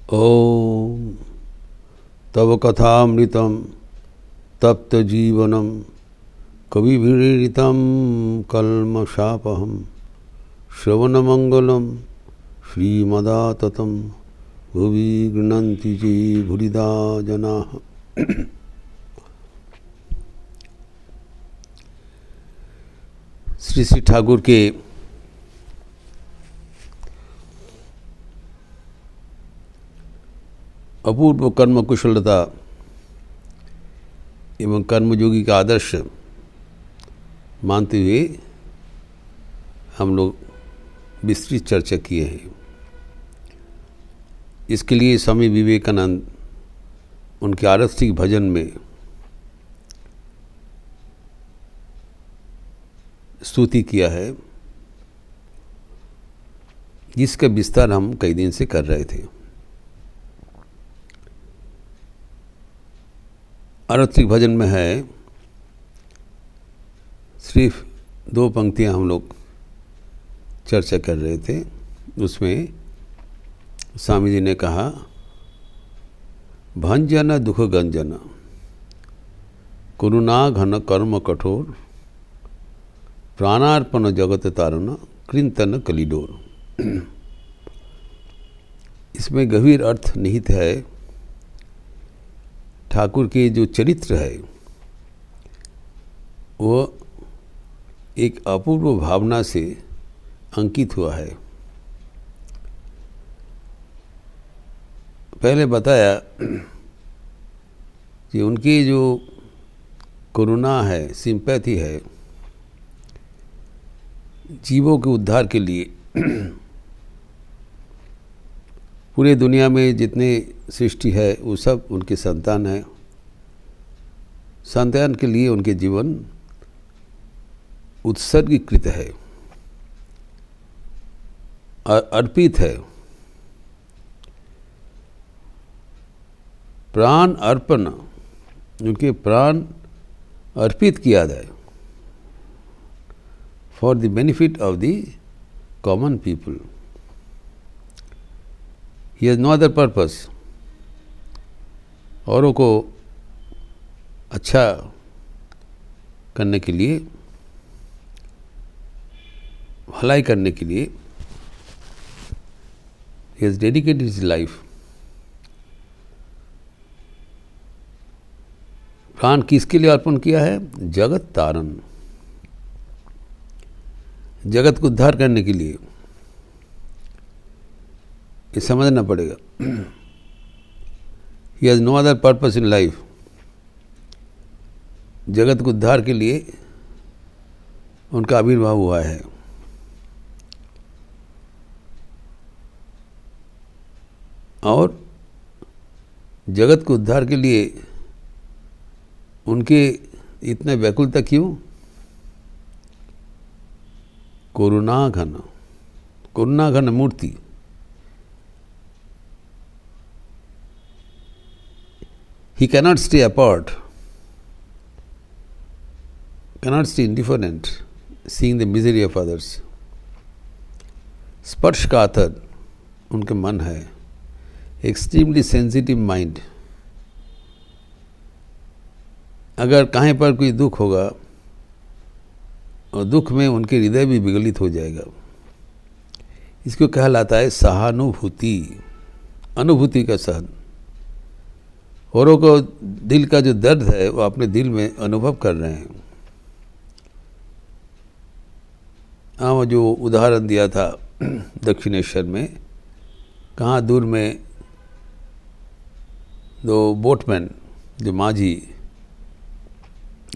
ओम तव कथामृतं तप्तजीवनं कविभिरीडितं कल्मषापहं श्रवणमंगलं श्रीमदाततं भुवि गृह्णन्ति ये भूरिदा जनाः। श्री श्री ठाकुर के अपूर्व कर्म कुशलता एवं कर्मयोगी का आदर्श मानते हुए हम लोग विस्तृत चर्चा किए हैं। इसके लिए स्वामी विवेकानंद उनके आरस्तिक भजन में स्तुति किया है, जिसका विस्तार हम कई दिन से कर रहे थे। आरस्तिक भजन में है, सिर्फ 2 पंक्तियां हम लोग चर्चा कर रहे थे। उसमें स्वामी जी ने कहा, भंजन दुख गंजन करुणा घन कर्म कठोर प्राणार्पण जगत तारण कृंतन कलिडोर। इसमें गंभीर अर्थ निहित है। ठाकुर के जो चरित्र है वो एक अपूर्व भावना से अंकित हुआ है। पहले बताया कि उनकी जो करुणा है, सिंपैथी है, जीवों के उद्धार के लिए पूरे दुनिया में जितने सृष्टि है वो सब उनके संतान है। संतान के लिए उनके जीवन उत्सर्गीकृत है, अर्पित है। प्राण अर्पण, उनके प्राण अर्पित किया जाए for the benefit of the common people. He has no other purpose। औरों को अच्छा करने के लिए, भलाई करने के लिए he has dedicated his life। प्राण किसके लिए अर्पण किया है? जगत तारण, जगत को उद्धार करने के लिए। ये समझना पड़ेगा। He has no other purpose in life। जगत को उद्धार के लिए उनका आविर्भाव हुआ है। और जगत को उद्धार के लिए उनके इतने व्याकुलता क्यों? करुणा घन मूर्ति। He cannot stay apart, cannot stay indifferent, seeing the misery of others। स्पर्श कातर उनके मन है, एक्सट्रीमली सेंसिटिव माइंड। अगर कहीं पर कोई दुख होगा और दुख में उनके हृदय भी विगलित हो जाएगा। इसको कहलाता है सहानुभूति, अनुभूति का सहन। औरों को दिल का जो दर्द है वो अपने दिल में अनुभव कर रहे हैं। हाँ, जो उदाहरण दिया था दक्षिणेश्वर में, कहाँ दूर में 2 बोटमैन, जो माझी,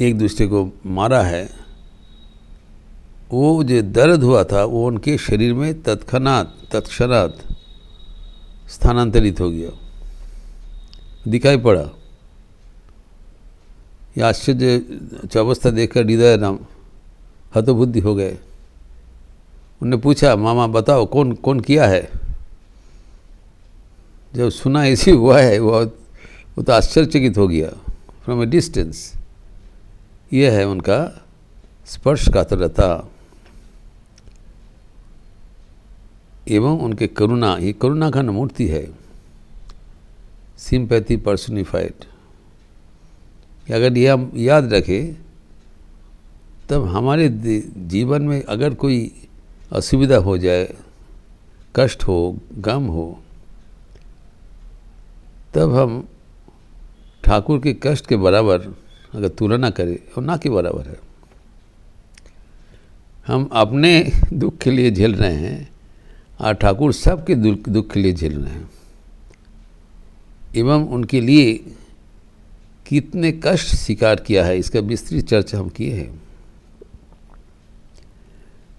एक दूसरे को मारा है। वो जो दर्द हुआ था वो उनके शरीर में तत्क्षणात स्थानांतरित हो गया, दिखाई पड़ा। यह आश्चर्य अवस्था देखकर हृदय राम हतबुद्धि हो गए। उन्होंने पूछा, मामा बताओ कौन किया है? जब सुना ऐसी हुआ है वो तो आश्चर्यचकित हो गया फ्रॉम ए डिस्टेंस। यह है उनका स्पर्श कातरता एवं उनके करुणा। ये करुणा घन मूर्ति है। Sympathy personified. कि अगर ये हम याद रखें, तब हमारे जीवन में अगर कोई असुविधा हो जाए, कष्ट हो, गम हो, तब हम ठाकुर के कष्ट के बराबर अगर तुलना करें, और ना के बराबर है। हम अपने दुख के लिए झेल रहे हैं और ठाकुर सबके दुख के लिए झेल रहे हैं, एवं उनके लिए कितने कष्ट स्वीकार किया है, इसका विस्तृत चर्चा हम किए हैं।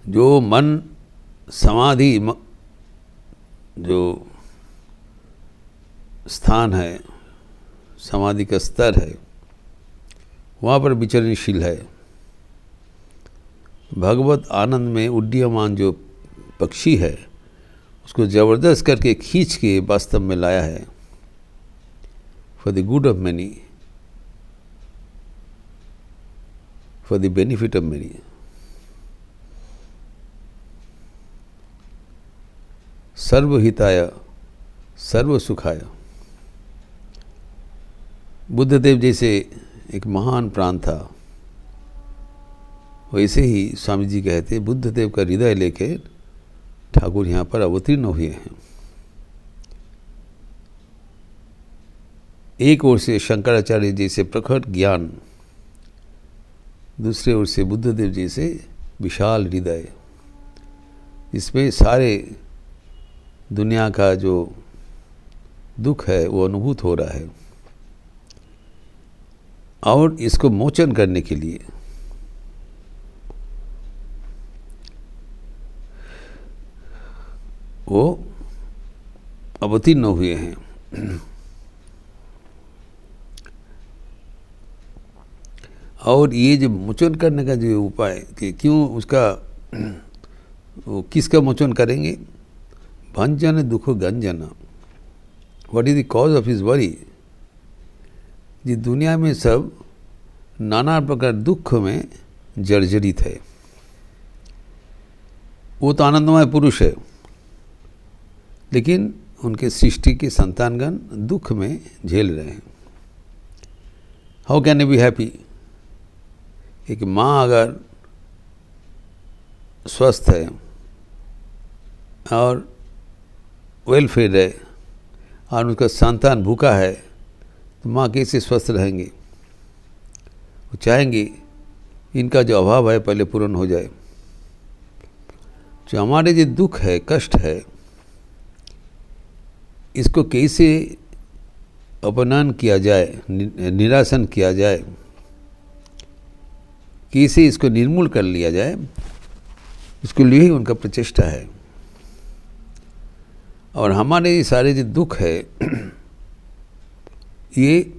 जो मन समाधि जो स्थान है, समाधि का स्तर है, वहाँ पर विचरणशील है। भगवत आनंद में उड्डीयमान जो पक्षी है, उसको जबरदस्त करके खींच के वास्तव में लाया है, for the good of many, for the benefit of many. सर्वहिताय सर्वसुखाय। बुद्धदेव जैसे एक महान प्राण था, वैसे ही स्वामी जी कहते बुद्धदेव का हृदय लेके ठाकुर यहाँ पर अवतीर्ण हुए हैं। एक ओर से शंकराचार्य जैसे प्रखर ज्ञान, दूसरे ओर से बुद्धदेव जैसे विशाल हृदय, इसमें सारे दुनिया का जो दुख है वो अनुभूत हो रहा है। और इसको मोचन करने के लिए वो अवतीर्ण हुए हैं। और ये जो मोचन करने का जो उपाय कि क्यों उसका वो किसका मोचन करेंगे? भंजन दुख गंजन। What is the cause of his worry? जी दुनिया में सब नाना प्रकार दुख में जर्जरित है। वो तो आनंदमय पुरुष है, लेकिन उनके सृष्टि के संतानगण दुख में झेल रहे हैं। How can you be happy? एक माँ अगर स्वस्थ है और वेलफेयर है और उसका संतान भूखा है, तो माँ कैसे स्वस्थ रहेंगे? वो चाहेंगे इनका जो अभाव है पहले पूर्ण हो जाए। जो हमारे जो दुख है, कष्ट है, इसको कैसे अपनान किया जाए, निरासन किया जाए, कैसे इसको निर्मूल कर लिया जाए, इसके लिए ही उनका प्रचेष्टा है। और हमारे ये सारे जो दुख है, ये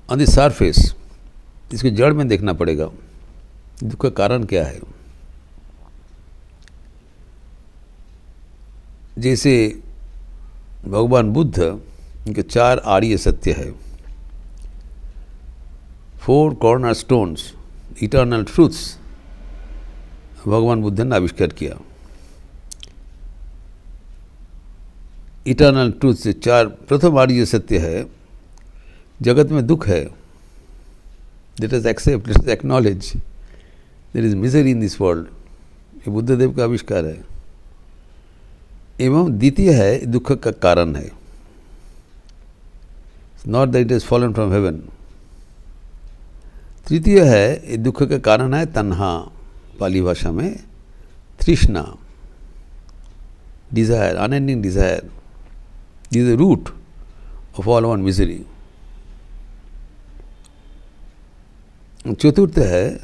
ऑन द सरफेस, इसको जड़ में देखना पड़ेगा, दुख का कारण क्या है। जैसे भगवान बुद्ध, इनके 4 आर्य सत्य है, 4 कॉर्नर स्टोन्स, इटर्नल ट्रूथ्स भगवान बुद्ध ने आविष्कार किया। इटर्नल ट्रूथ से 4 प्रथम आर्य सत्य है, जगत में दुख है, let us accept, let us acknowledge there is misery in this world. ये बुद्धदेव का आविष्कार है। एवं द्वितीय है, दुख का कारण है, not that it is fallen from heaven. तृतीय है, दुख का कारण है तन्हा, पाली भाषा में तृष्णा, desire, unending desire. This is the root of all our misery. चतुर्थ है,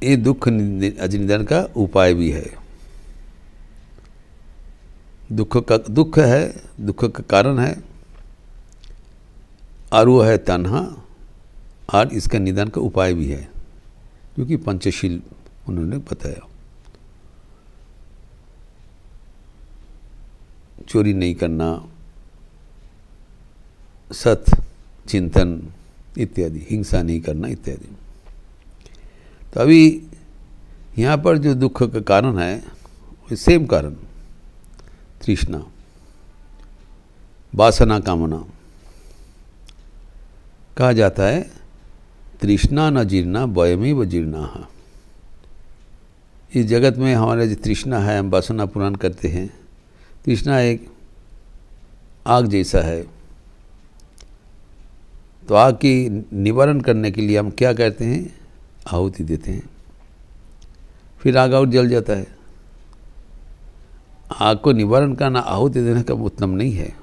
ये दुख निधन का उपाय भी है। दुख है, दुख का कारण है, और वो है तन्हा, और इसका निदान का उपाय भी है, क्योंकि पंचशील उन्होंने बताया। चोरी नहीं करना, सत चिंतन इत्यादि, हिंसा नहीं करना इत्यादि। तो अभी यहाँ पर जो दुख का कारण है, वो सेम कारण, तृष्णा, वासना, कामना। कहा जाता है तृष्णा न जीर्णा वयमेव जीर्णाः। इस जगत में हमारा जो तृष्णा है, हम वासना पूर्ण करते हैं। तृष्णा एक आग जैसा है, तो आग की निवारण करने के लिए हम क्या करते हैं? आहुति देते हैं, फिर आग और जल जाता है। आग को निवारण करना आहुति देने का उत्तम नहीं है।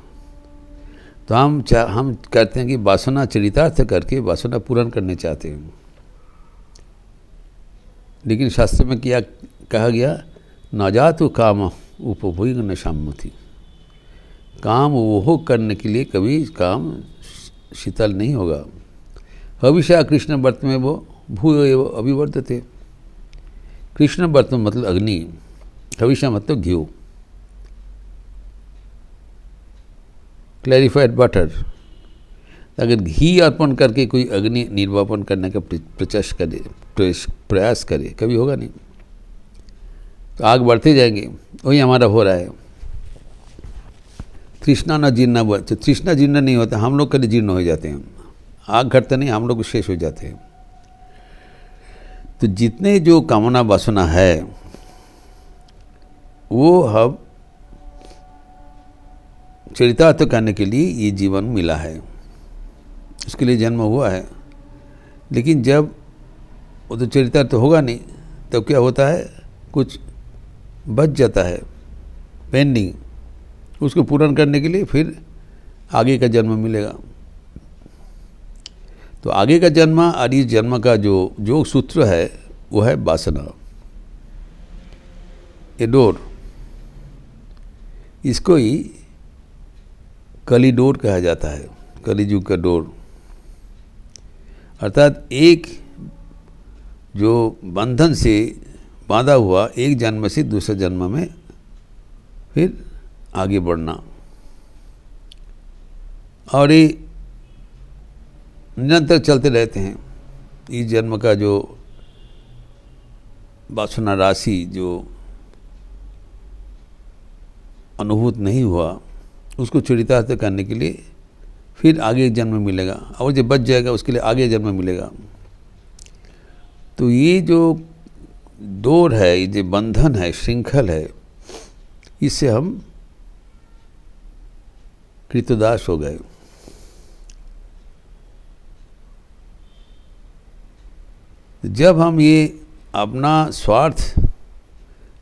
तो हम कहते हैं कि वासना चरितार्थ करके वासना पूर्ण करने चाहते हैं। लेकिन शास्त्र में क्या कहा गया? न जातु काम उपभोग न शाम्यति। काम वो करने के लिए कभी काम शीतल नहीं होगा। हविषा कृष्ण व्रत में वो भूयो एव अभिवर्धते। कृष्ण व्रत मतलब अग्नि, हविषा मतलब घी, क्लैरिफाइड बटर। अगर घी अर्पण करके कोई अग्नि निर्वापन करने का प्रयास करे, कभी होगा नहीं, तो आग बढ़ते जाएंगे। वही हमारा हो रहा है। तृष्णा न जीर्णा, तो तृष्णा जीर्ण नहीं होता, हम लोग कभी जीर्ण हो जाते हैं। आग घटता नहीं, हम लोग शेष हो जाते हैं। तो जितने जो कामना वासना है वो हम चरितार्थ करने के लिए ये जीवन मिला है, उसके लिए जन्म हुआ है। लेकिन जब वो तो चरितार्थ होगा नहीं, तब क्या होता है? कुछ बच जाता है पेंडिंग, उसको पूर्ण करने के लिए फिर आगे का जन्म मिलेगा। तो आगे का जन्म और इस जन्म का जो सूत्र है वो है वासना, ये डोर। इसको ही कली डोर कहा जाता है, कलियुग का डोर। अर्थात एक जो बंधन से बांधा हुआ, एक जन्म से दूसरे जन्म में फिर आगे बढ़ना, और ये निरंतर चलते रहते हैं। इस जन्म का जो वासना राशि जो अनुभूत नहीं हुआ, उसको चरितार्थ करने के लिए फिर आगे जन्म मिलेगा, और जो बच जाएगा उसके लिए आगे जन्म मिलेगा। तो ये जो डोर है, ये जो बंधन है, श्रृंखल है, इससे हम कृतदास हो गए। जब हम ये अपना स्वार्थ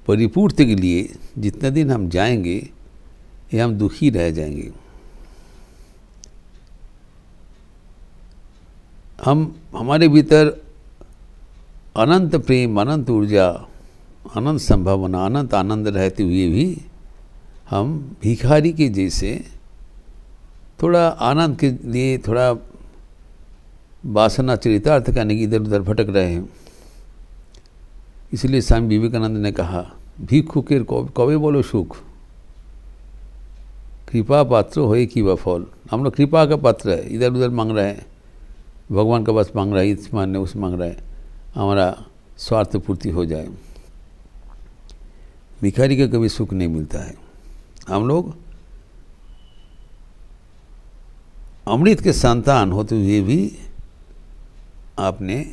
परिपूर्ति के लिए जितने दिन हम जाएंगे, ये हम दुखी रह जाएंगे। हमारे भीतर अनंत प्रेम, अनंत ऊर्जा, अनंत संभावना, अनंत आनंद रहते हुए भी हम भिखारी के जैसे थोड़ा आनंद के लिए, थोड़ा वासना चरितार्थ करने की इधर उधर भटक रहे हैं। इसलिए स्वामी विवेकानंद ने कहा, भिक्षुकेर कबे बोलो सुख, कृपा पात्र होए कि वह फल। हम लोग कृपा का पात्र है, इधर उधर मांग रहे हैं, भगवान का बस मांग रहा है, इस मांगने उस मांग रहा है, हमारा स्वार्थ पूर्ति हो जाए। भिखारी का कभी सुख नहीं मिलता है। हम लोग अमृत के संतान होते हुए भी आपने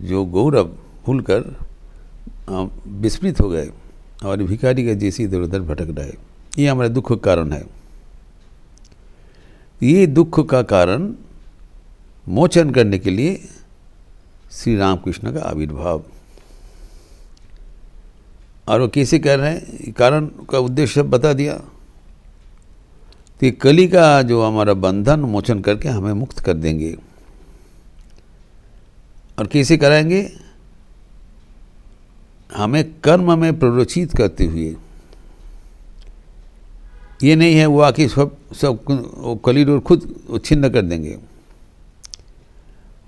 जो गौरव भूलकर विस्मृत हो गए और भिखारी का जैसे इधर उधर भटक रहे। ये हमारे दुख का कारण है। ये दुख का कारण मोचन करने के लिए श्री रामकृष्ण का आविर्भाव। और वो कैसे कर रहे हैं, कारण का उद्देश्य बता दिया। तो ये कली का जो हमारा बंधन मोचन करके हमें मुक्त कर देंगे। और कैसे कराएंगे? हमें कर्म में प्ररोचित करते हुए। ये नहीं है वो आके सब कली डोर खुद छिन्न कर देंगे,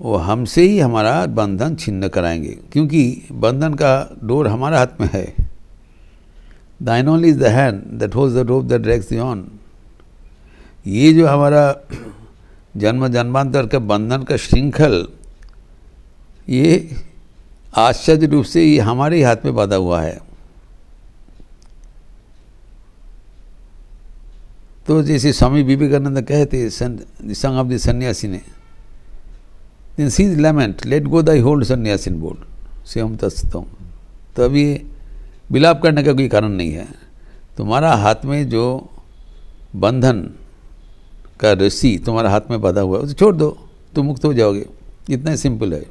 वो हमसे ही हमारा बंधन छिन्न कराएंगे, क्योंकि बंधन का डोर हमारा हाथ में है। Thine only is the hand that holds the rope that drags thee on। ये जो हमारा जन्म जन्मांतर का बंधन का श्रृंखल, ये आश्चर्य रूप से ये हमारे हाथ में बांधा हुआ है। तो जैसे स्वामी विवेकानंद कहते संग ऑफ द सन्यासी ने, then cease lament, let go thy hold सन्यासीन बोर्ड से हम तस्तम। तो अब ये विलाप करने का कोई कारण नहीं है। तुम्हारा हाथ में जो बंधन का रस्सी तुम्हारा हाथ में बंधा हुआ है उसे छोड़ दो, तुम मुक्त हो जाओगे। इतना ही सिंपल है।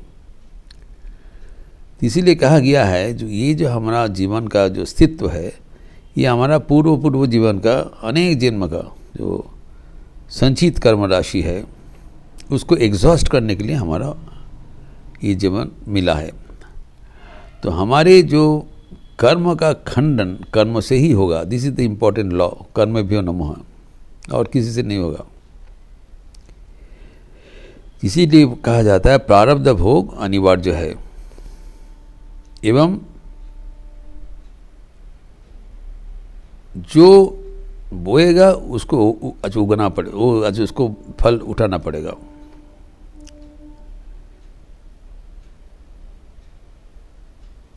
इसीलिए कहा गया है जो ये जो हमारा जीवन का जो अस्तित्व है, ये हमारा पूर्व जीवन का अनेक जन्म का जो संचित कर्म राशि है उसको एग्जॉस्ट करने के लिए हमारा ये जीवन मिला है। तो हमारे जो कर्म का खंडन कर्म से ही होगा। This is the important law, कर्मभ्यो नमः, और किसी से नहीं होगा। इसीलिए कहा जाता है प्रारब्ध भोग अनिवार्य है, एवं जो बोएगा उसको उगना पड़े, उसको फल उठाना पड़ेगा।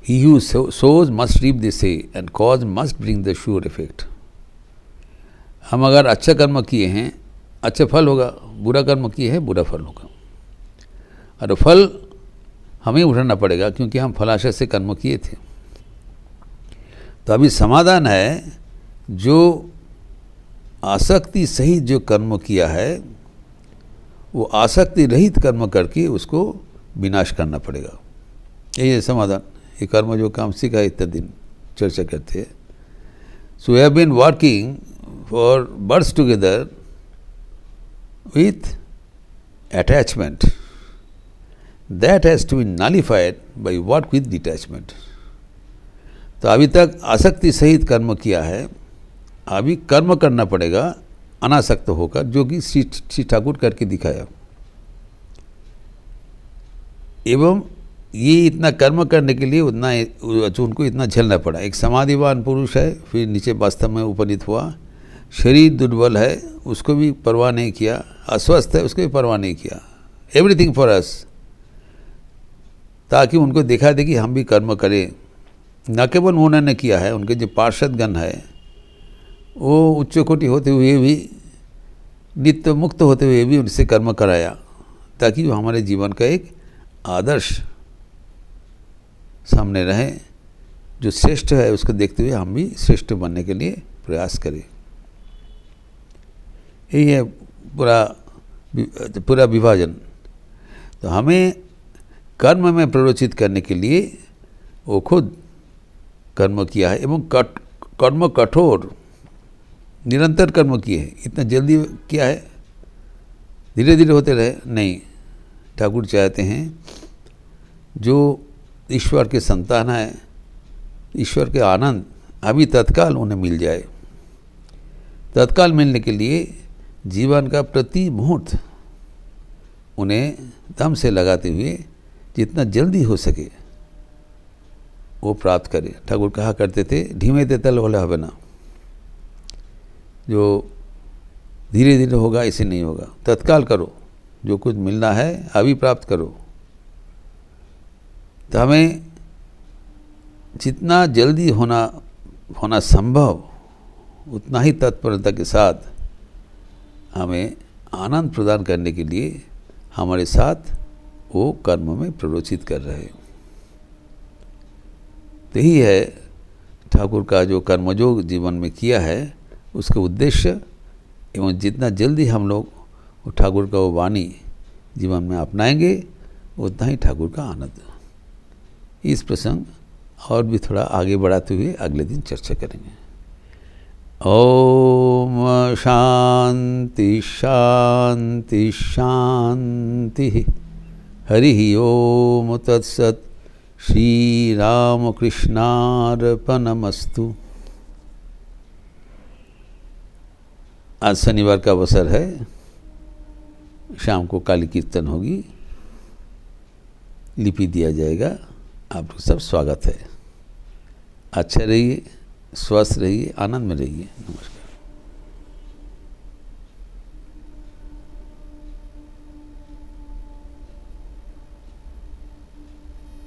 He who sows must reap, they say, and cause must bring the sure effect. हम अगर अच्छा कर्म किए हैं अच्छा फल होगा, बुरा कर्म किए हैं बुरा फल होगा, और फल हमें उठाना पड़ेगा क्योंकि हम फलाशय से कर्म किए थे। तो अभी समाधान है, जो आसक्ति सहित जो कर्म किया है वो आसक्ति रहित कर्म करके उसको विनाश करना पड़ेगा। यही है समाधान। ये कर्म जो काम सीखा इतने दिन चर्चा करते हैं। So we have been working for birds together with attachment, that has to be nullified by work with detachment. तो अभी तक आसक्ति सहित कर्म किया है, अभी कर्म करना पड़ेगा अनासक्त होकर, जो कि श्री ठाकुर करके दिखाया। एवं ये इतना कर्म करने के लिए उतना उनको इतना झेलना पड़ा। एक समाधिवान पुरुष है, फिर नीचे वास्तव में उपनीत हुआ, शरीर दुर्बल है उसको भी परवाह नहीं किया, अस्वस्थ है उसको भी परवाह नहीं किया, एवरीथिंग फॉर अस, ताकि उनको दिखा दे कि हम भी कर्म करें। न केवल उन्होंने किया है, उनके जो पार्षदगण है वो उच्च कोटि होते हुए भी, नित्य मुक्त होते हुए भी उनसे कर्म कराया, ताकि वो हमारे जीवन का एक आदर्श सामने रहे। जो श्रेष्ठ है उसको देखते हुए हम भी श्रेष्ठ बनने के लिए प्रयास करें। यही है पूरा विभाजन। तो हमें कर्म में प्ररोचित करने के लिए वो खुद कर्म किया है, एवं कर्म कठोर निरंतर कर्म किए हैं। इतना जल्दी किया है, धीरे धीरे होते रहे नहीं। ठाकुर चाहते हैं जो ईश्वर के संतान है, ईश्वर के आनंद अभी तत्काल उन्हें मिल जाए। तत्काल मिलने के लिए जीवन का प्रति मुहूर्त उन्हें दम से लगाते हुए जितना जल्दी हो सके वो प्राप्त करे। ठाकुर कहा करते थे, धीमे ते तल वाला হবে ना, जो धीरे धीरे होगा इसे नहीं होगा, तत्काल करो, जो कुछ मिलना है अभी प्राप्त करो। तो हमें जितना जल्दी होना संभव उतना ही तत्परता के साथ हमें आनंद प्रदान करने के लिए हमारे साथ वो कर्म में प्ररोचित कर रहे हैं। तो यही है ठाकुर का जो कर्मयोग जीवन में किया है उसका उद्देश्य, एवं जितना जल्दी हम लोग ठाकुर का वो वाणी जीवन में अपनाएंगे उतना ही ठाकुर का आनंद। इस प्रसंग और भी थोड़ा आगे बढ़ाते हुए अगले दिन चर्चा करेंगे। ओम शांति शांति शांति। हरि ओम तत्सत। श्री राम कृष्णार्पणमस्तु। आज शनिवार का अवसर है, शाम को काली कीर्तन होगी, लिपि दिया जाएगा। आप लोग सब स्वागत है। अच्छा रहिए, स्वस्थ रहिए, आनंद में रहिए। नमस्कार।